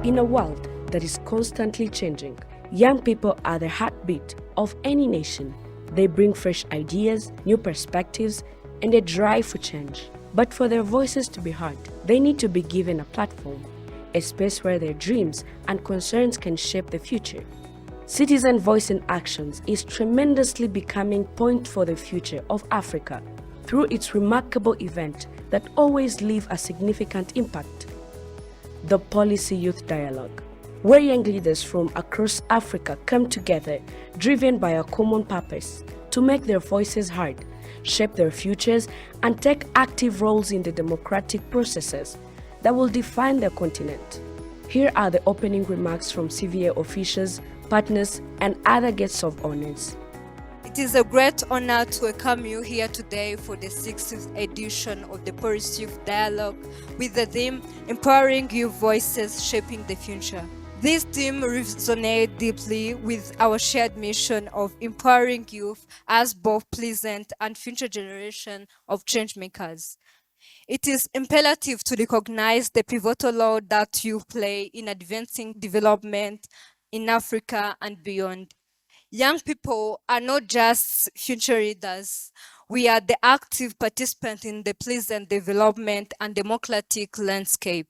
In a world that is constantly changing, young people are the heartbeat of any nation. They bring fresh ideas, new perspectives, and a drive for change. But for their voices to be heard, they need to be given a platform, a space where their dreams and concerns can shape the future. Citizen Voice in Actions is tremendously becoming point for the future of Africa through its remarkable event that always leave a significant impact. The Policy Youth Dialogue, where young leaders from across Africa come together, driven by a common purpose to make their voices heard, shape their futures, and take active roles in the democratic processes that will define their continent. Here are the opening remarks from CVA officials, partners, and other guests of honors. It is a great honor to welcome you here today for the 60th edition of the Policy Youth Dialogue with the theme Empowering Youth Voices Shaping the Future. This theme resonates deeply with our shared mission of empowering youth as both present and future generation of changemakers. It is imperative to recognize the pivotal role that youth play in advancing development in Africa and beyond. Young people are not just future leaders. We are the active participants in the present development and democratic landscape.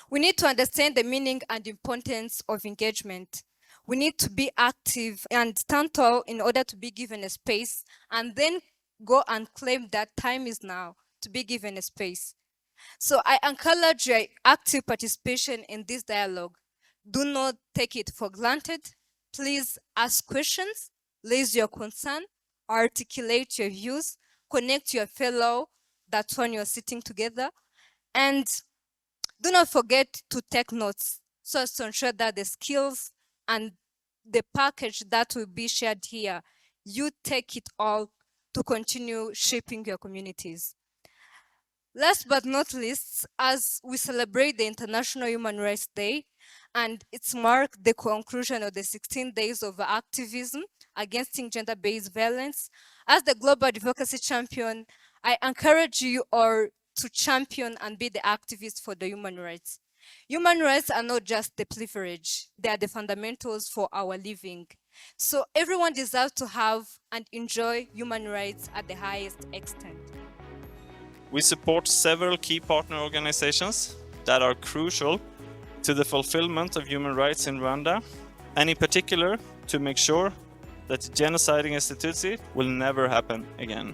We need to understand the meaning and importance of engagement. We need to be active and stand tall in order to be given a space, and then go and claim that time is now to be given a space. So I encourage your active participation in this dialogue. Do not take it for granted. Please ask questions, raise your concern, articulate your views, connect your fellow, that's when you're sitting together, and do not forget to take notes so as to ensure that the skills and the package that will be shared here, you take it all to continue shaping your communities. Last but not least, as we celebrate the International Human Rights Day, and it's marked the conclusion of the 16 days of activism against gender-based violence, as the global advocacy champion, I encourage you all to champion and be the activist for the human rights. Human rights are not just the privilege, they are the fundamentals for our living. So everyone deserves to have and enjoy human rights at the highest extent. We support several key partner organizations that are crucial to the fulfillment of human rights in Rwanda, and in particular to make sure that genociding as Tutsi will never happen again.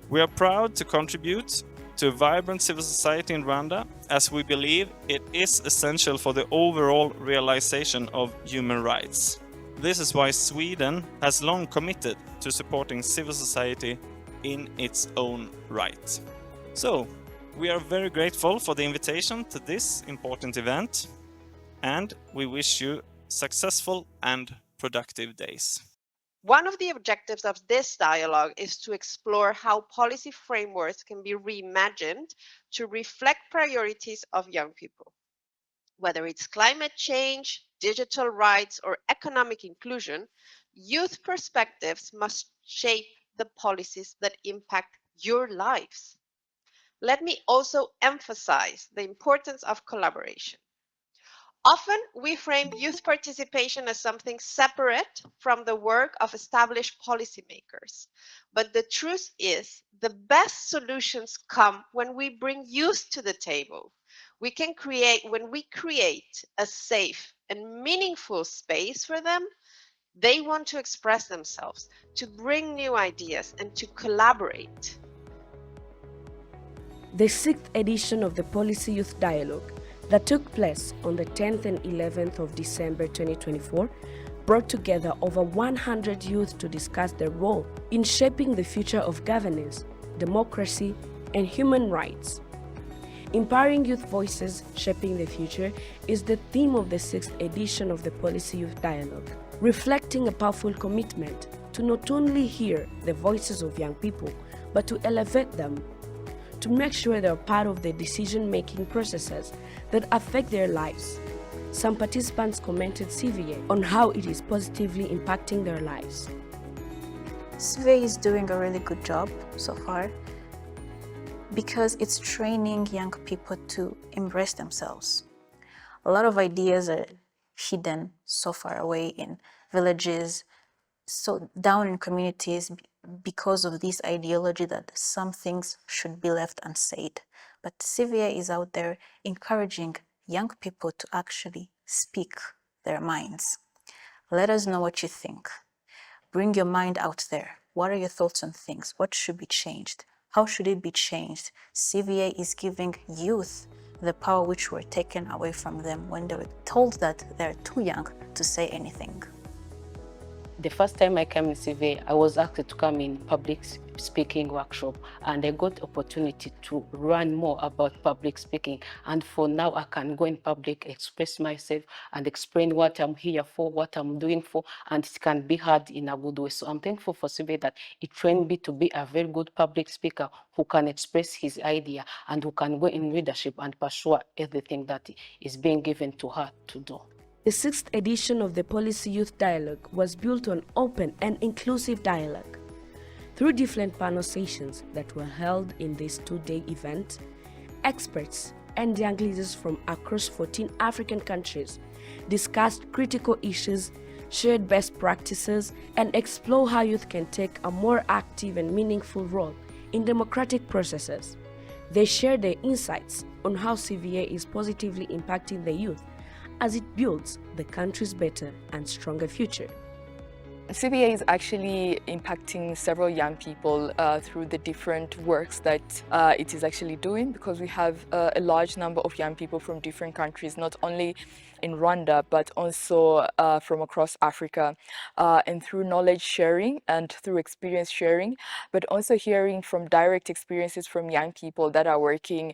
We are proud to contribute to a vibrant civil society in Rwanda, as we believe it is essential for the overall realization of human rights. This is why Sweden has long committed to supporting civil society in its own right. So, we are very grateful for the invitation to this important event, and we wish you successful and productive days. One of the objectives of this dialogue is to explore how policy frameworks can be reimagined to reflect priorities of young people. Whether it's climate change, digital rights, or economic inclusion, youth perspectives must shape the policies that impact your lives. Let me also emphasize the importance of collaboration. Often, we frame youth participation as something separate from the work of established policymakers. But the truth is, the best solutions come when we bring youth to the table. When we create a safe and meaningful space for them, they want to express themselves, to bring new ideas, and to collaborate. The 6th edition of the Policy Youth Dialogue that took place on the 10th and 11th of December 2024 brought together over 100 youth to discuss their role in shaping the future of governance, democracy, and human rights. Empowering Youth Voices Shaping the Future is the theme of the 6th edition of the Policy Youth Dialogue, reflecting a powerful commitment to not only hear the voices of young people, but to elevate them, to make sure they're part of the decision-making processes that affect their lives. Some participants commented CVA on how it is positively impacting their lives. CVA is doing a really good job so far because it's training young people to embrace themselves. A lot of ideas are hidden so far away in villages, so down in communities because of this ideology that some things should be left unsaid. But CVA is out there encouraging young people to actually speak their minds. Let us know what you think. Bring your mind out there. What are your thoughts on things? What should be changed? How should it be changed? CVA is giving youth the power which were taken away from them when they were told that they're too young to say anything. The first time I came in CVA, I was asked to come in public speaking workshop, and I got opportunity to learn more about public speaking. And for now, I can go in public, express myself, and explain what I'm here for, what I'm doing for, and it can be heard in a good way. So I'm thankful for CVA that it trained me to be a very good public speaker who can express his idea and who can go in leadership and pursue everything that is being given to her to do. The 6th edition of the Policy Youth Dialogue was built on open and inclusive dialogue. Through different panel sessions that were held in this 2-day event, experts and young leaders from across 14 African countries discussed critical issues, shared best practices, and explored how youth can take a more active and meaningful role in democratic processes. They shared their insights on how CVA is positively impacting the youth as it builds the country's better and stronger future. CVA is actually impacting several young people through the different works that it is actually doing, because we have a large number of young people from different countries, not only in Rwanda, but also from across Africa. And through knowledge sharing and through experience sharing, but also hearing from direct experiences from young people that are working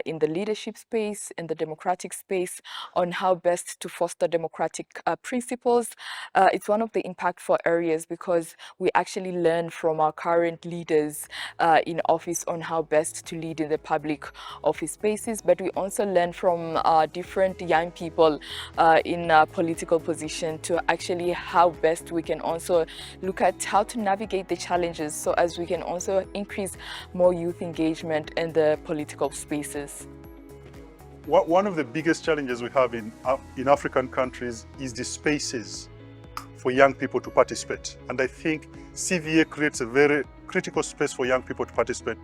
in the leadership space, in the democratic space, on how best to foster democratic principles. It's one of the impactful areas because we actually learn from our current leaders in office on how best to lead in the public office spaces, but we also learn from different young people in a political position to actually how best we can also look at how to navigate the challenges, so as we can also increase more youth engagement in the political spaces. One of the biggest challenges we have in African countries is the spaces for young people to participate. And I think CVA creates a very critical space for young people to participate,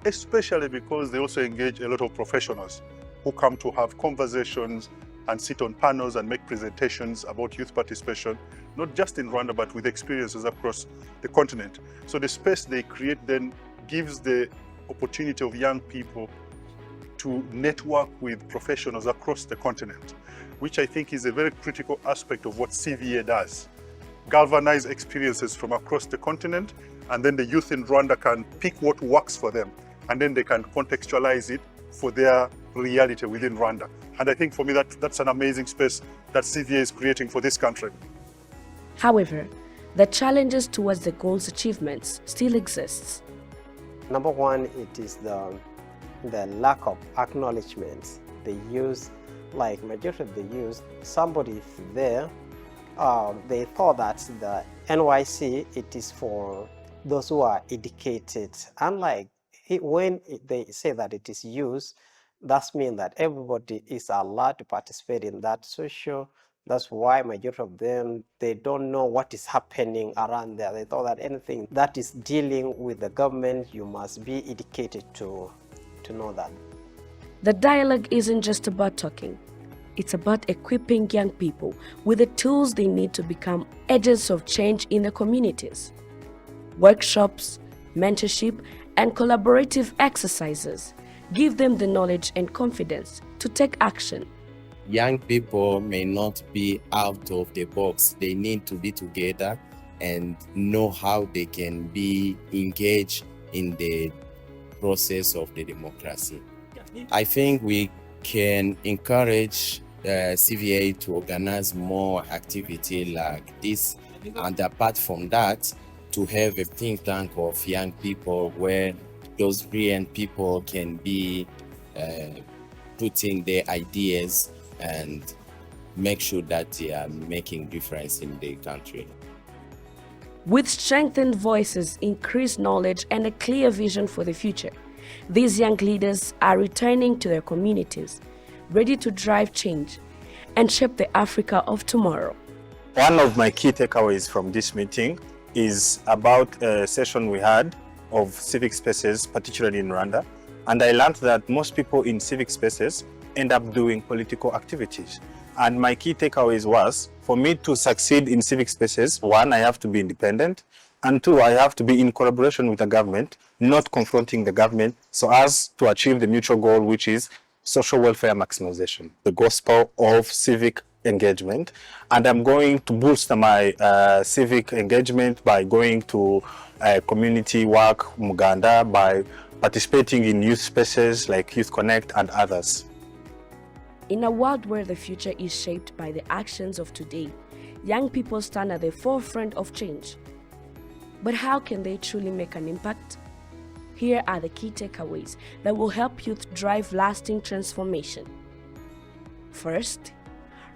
especially because they also engage a lot of professionals who come to have conversations and sit on panels and make presentations about youth participation, not just in Rwanda, but with experiences across the continent. So the space they create then gives the opportunity of young people to network with professionals across the continent, which I think is a very critical aspect of what CVA does. Galvanize experiences from across the continent, and then the youth in Rwanda can pick what works for them, and then they can contextualize it for their reality within Rwanda. And I think for me that's an amazing space that CVA is creating for this country. However, the challenges towards the goal's achievements still exists. Number one, it is the lack of acknowledgement. The youth, like majority of the youth, somebody there, they thought that the NYC, it is for those who are educated. Unlike when they say that it is youth, that means that everybody is allowed to participate in that social. That's why majority of them, they don't know what is happening around there. They thought that anything that is dealing with the government, you must be educated to know that. The dialogue isn't just about talking. It's about equipping young people with the tools they need to become agents of change in their communities. Workshops, mentorship, and collaborative exercises give them the knowledge and confidence to take action. Young people may not be out of the box. They need to be together and know how they can be engaged in the process of the democracy. I think we can encourage CVA to organize more activity like this, and apart from that, to have a think tank of young people where those brilliant people can be putting their ideas and make sure that they are making difference in the country. With strengthened voices, increased knowledge, and a clear vision for the future, these young leaders are returning to their communities, ready to drive change and shape the Africa of tomorrow. One of my key takeaways from this meeting is about a session we had of civic spaces, particularly in Rwanda. And I learned that most people in civic spaces end up doing political activities. And my key takeaways was, for me to succeed in civic spaces, one, I have to be independent, and two, I have to be in collaboration with the government, not confronting the government, so as to achieve the mutual goal, which is social welfare maximization, the gospel of civic engagement. And I'm going to boost my civic engagement by going to community work, Muganda, by participating in youth spaces like Youth Connect and others. In a world where the future is shaped by the actions of today, young people stand at the forefront of change. But how can they truly make an impact? Here are the key takeaways that will help youth drive lasting transformation. First,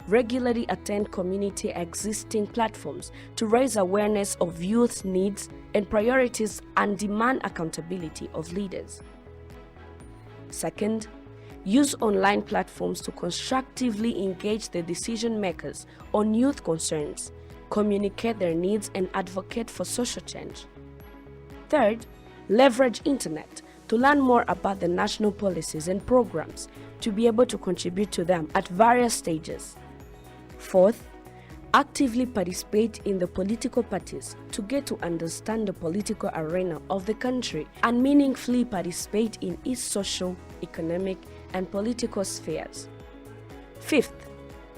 regularly attend community existing platforms to raise awareness of youth needs and priorities and demand accountability of leaders. Second, use online platforms to constructively engage the decision makers on youth concerns, communicate their needs, and advocate for social change. Third, leverage internet to learn more about the national policies and programs to be able to contribute to them at various stages. Fourth, actively participate in the political parties to get to understand the political arena of the country and meaningfully participate in its social, economic, and political spheres. Fifth,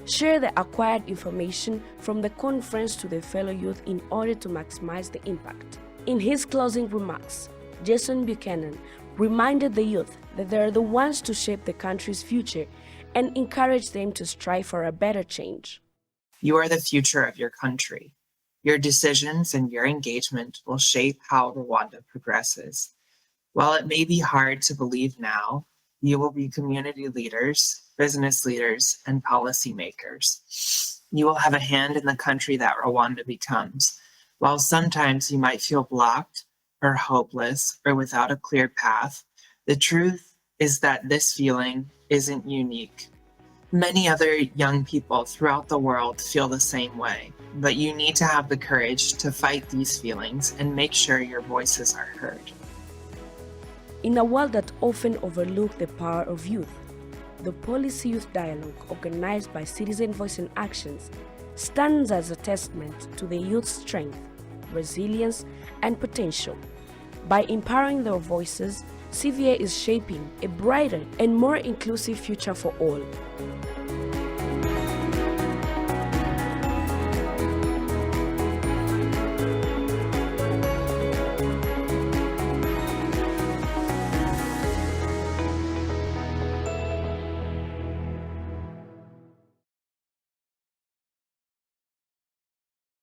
share the acquired information from the conference to the fellow youth in order to maximize the impact. In his closing remarks, Jason Buchanan reminded the youth that they are the ones to shape the country's future and encouraged them to strive for a better change. You are the future of your country. Your decisions and your engagement will shape how Rwanda progresses. While it may be hard to believe now, you will be community leaders, business leaders, and policymakers. You will have a hand in the country that Rwanda becomes. While sometimes you might feel blocked or hopeless or without a clear path, the truth is that this feeling isn't unique. Many other young people throughout the world feel the same way, but you need to have the courage to fight these feelings and make sure your voices are heard. In a world that often overlooks the power of youth, the Policy Youth Dialogue, organized by Citizen Voice in Actions, stands as a testament to the youth's strength, resilience, and potential. By empowering their voices, CVA is shaping a brighter and more inclusive future for all.